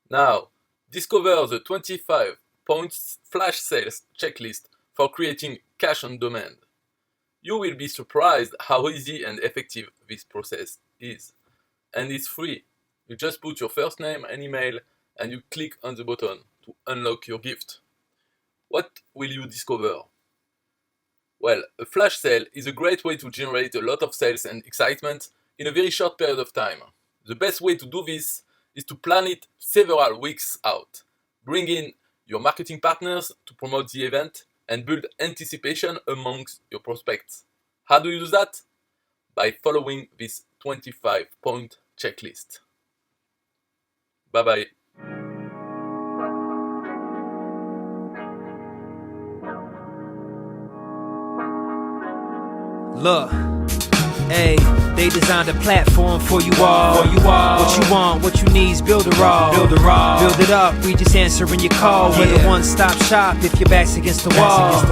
Now, discover the 25 points flash sales checklist for creating cash on demand. You will be surprised how easy and effective this process is. And it's free. You just put your first name and email and you click on the button to unlock your gift. What will you discover? Well, a flash sale is a great way to generate a lot of sales and excitement in a very short period of time. The best way to do this is to plan it several weeks out. Bring in your marketing partners to promote the event and build anticipation amongst your prospects. How do you do that? By following this 25-point checklist. Bye bye. Look, hey, they designed a platform for you all. What you want, what you need is build it all. Build it up, we just answering your call. We're the one-stop shop if your back's against the wall.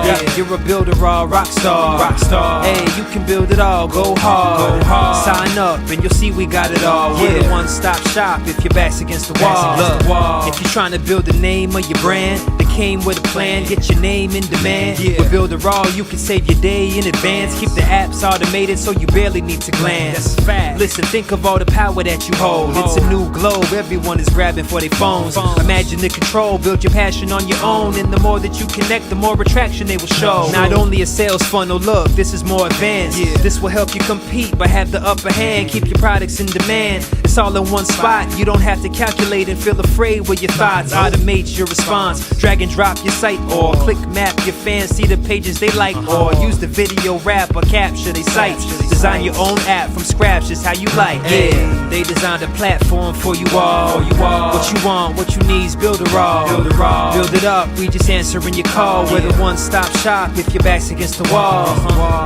Yeah, you're a builder all, rock star. Hey, you can build it all, go hard. Sign up and you'll see we got it all. We're the one-stop shop if your back's against the wall. Look, if you're trying to build the name of your brand, they came with a plan, get your name in demand. With Builder All, you can save your day in advance. Keep the apps automated so you barely need to glance. Listen, think of all the power that you hold. It's a new globe, everyone is grabbing for their phones. Imagine the control, build your passion on your own. And the more that you connect, the more attraction they will show. Not only a sales funnel, look, this is more advanced. This will help you compete, but have the upper hand. Keep your products in demand. It's all in one spot. You don't have to calculate and feel afraid with your thoughts. Automate your response. Drag and drop your site or click map your fans. See the pages they like or use the video wrap or capture their sites. Design your own app from scratch, just how you like. Yeah, they designed a platform for you all. What you want, what you need is build it all. Build it up, we just answering your call. We're the one-stop shop if your back's against the wall.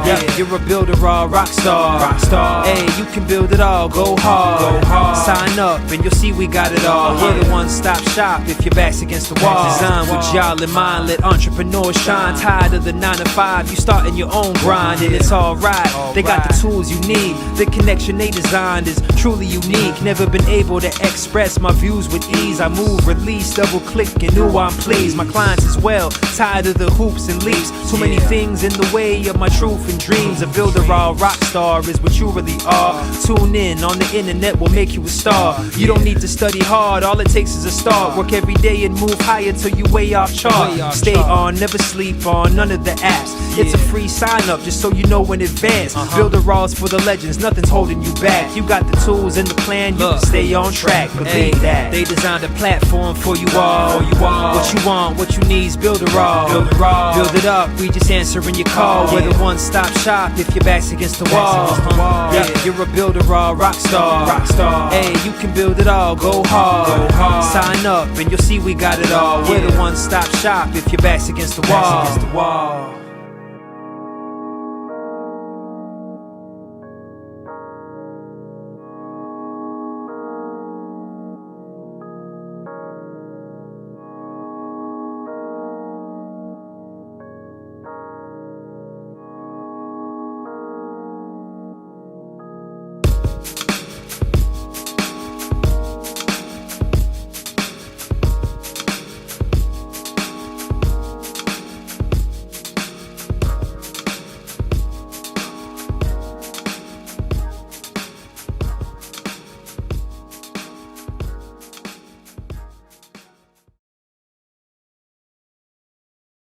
Yeah, you're a builder all, rock star. Hey, you can build it all, go hard. Sign up and you'll see we got it all. We're the one-stop shop if your back's against the wall. Design with y'all in mind, let entrepreneurs shine. Tired of the 9 to 5, you starting your own grind and it's alright. They got the tools you need. The connection they designed is truly unique. Never been able to express my views with ease. I move, release, double click and ooh, I'm pleased. My clients as well, tired of the hoops and leaps. Too many things in the way of my truth and dreams. A builder all, rock star is what you really are. Tune in on the internet will make you a star. You don't need to study hard, all it takes is a start. Work every day and move higher till you way off chart. Stay on, never sleep on none of the apps. It's a free sign up just so you know in advance. Builder Alls for the legends, nothing's holding you back. You got the tools and the plan, you can stay on track. Believe that. They designed a platform for you all. What you want, what you need is Builder All. Build it up, we just answering your call. We're the one-stop shop if your back's against the wall. Yeah, you're a builder all, rock star. Hey, you can build it all, go hard. Sign up and you'll see we got it all. We're the one-stop shop if your back's against the wall.